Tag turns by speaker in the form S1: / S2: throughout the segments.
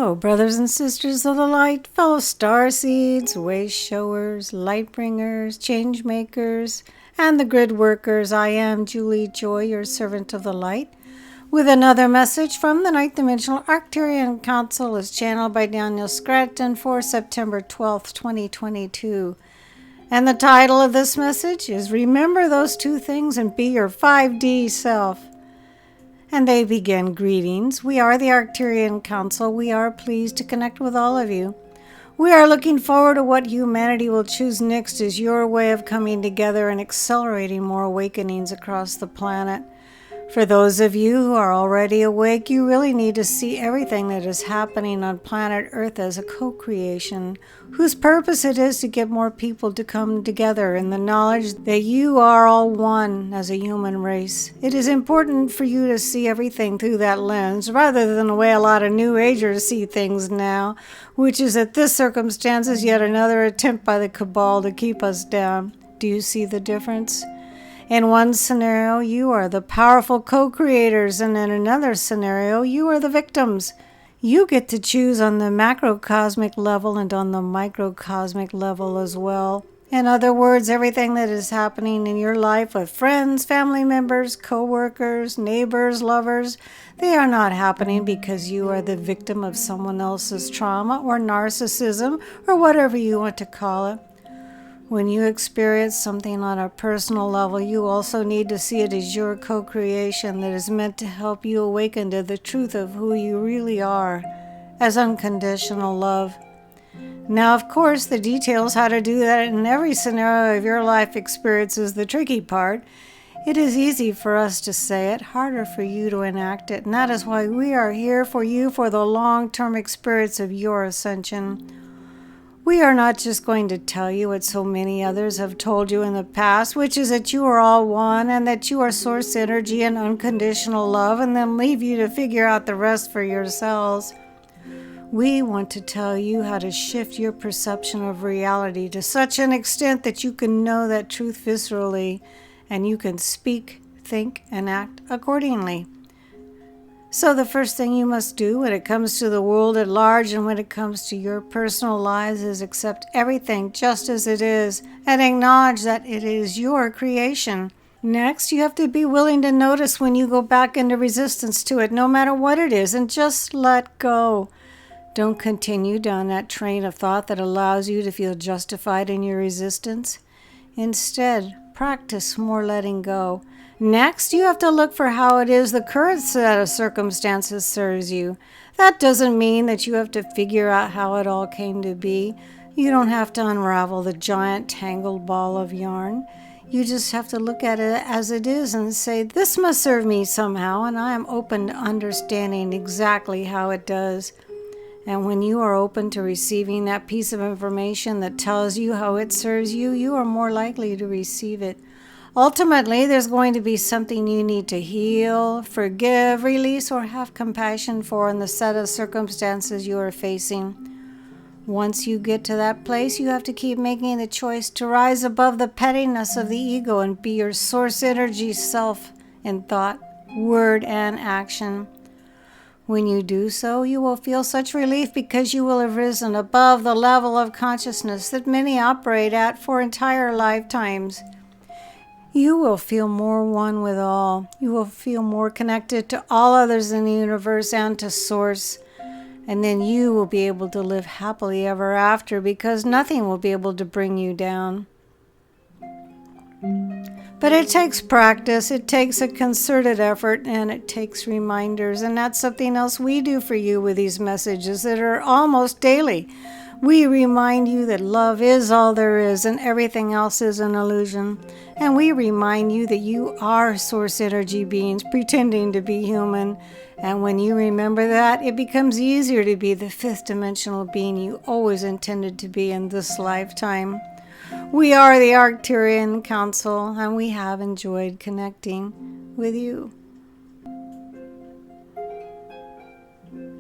S1: Hello, brothers and sisters of the light, fellow star seeds, way showers, light bringers, change makers, and the grid workers. I am Julie Joy, your servant of the light, with another message from the ninth dimensional Arcturian Council as channeled by Daniel Scranton for September 12th, 2022. And the title of this message is Remember Those Two Things and Be Your 5D Self. And they begin, greetings. We are the Arcturian Council. We are pleased to connect with all of you. We are looking forward to what humanity will choose next as your way of coming together and accelerating more awakenings across the planet. For those of you who are already awake, you really need to see everything that is happening on planet Earth as a co-creation, whose purpose it is to get more people to come together in the knowledge that you are all one as a human race. It is important for you to see everything through that lens, rather than the way a lot of New Agers see things now, which is that this circumstance is yet another attempt by the cabal to keep us down. Do you see the difference? In one scenario, you are the powerful co-creators, and in another scenario, you are the victims. You get to choose on the macrocosmic level and on the microcosmic level as well. In other words, everything that is happening in your life with friends, family members, co-workers, neighbors, lovers, they are not happening because you are the victim of someone else's trauma or narcissism or whatever you want to call it. When you experience something on a personal level, you also need to see it as your co-creation that is meant to help you awaken to the truth of who you really are as unconditional love. Now, of course, the details how to do that in every scenario of your life experience is the tricky part. It is easy for us to say it, harder for you to enact it, and that is why we are here for you for the long-term experience of your ascension. We are not just going to tell you what so many others have told you in the past, which is that you are all one and that you are source energy and unconditional love, and then leave you to figure out the rest for yourselves. We want to tell you how to shift your perception of reality to such an extent that you can know that truth viscerally, and you can speak, think, and act accordingly. So the first thing you must do when it comes to the world at large and when it comes to your personal lives is accept everything just as it is and acknowledge that it is your creation. Next, you have to be willing to notice when you go back into resistance to it, no matter what it is, and just let go. Don't continue down that train of thought that allows you to feel justified in your resistance. Instead, practice more letting go. Next, you have to look for how it is the current set of circumstances serves you. That doesn't mean that you have to figure out how it all came to be. You don't have to unravel the giant tangled ball of yarn. You just have to look at it as it is and say, this must serve me somehow, and I am open to understanding exactly how it does. And when you are open to receiving that piece of information that tells you how it serves you, you are more likely to receive it. Ultimately, there's going to be something you need to heal, forgive, release, or have compassion for in the set of circumstances you are facing. Once you get to that place, you have to keep making the choice to rise above the pettiness of the ego and be your source energy self in thought, word, and action. When you do so, you will feel such relief because you will have risen above the level of consciousness that many operate at for entire lifetimes. You will feel more one with all. You will feel more connected to all others in the universe and to Source. And then you will be able to live happily ever after because nothing will be able to bring you down. But it takes practice, it takes a concerted effort, and it takes reminders. And that's something else we do for you with these messages that are almost daily. We remind you that love is all there is and everything else is an illusion. And we remind you that you are source energy beings pretending to be human. And when you remember that, it becomes easier to be the fifth dimensional being you always intended to be in this lifetime. We are the Arcturian Council, and we have enjoyed connecting with you.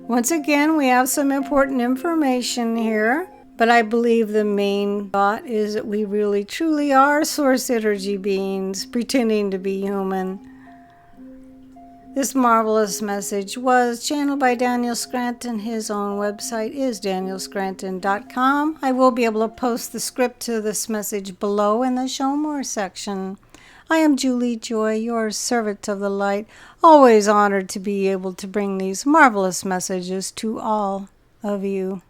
S1: Once again, we have some important information here, but I believe the main thought is that we really truly are source energy beings pretending to be human. This marvelous message was channeled by Daniel Scranton. His own website is danielscranton.com. I will be able to post the script to this message below in the Show More section. I am Julie Joy, your servant of the light, always honored to be able to bring these marvelous messages to all of you.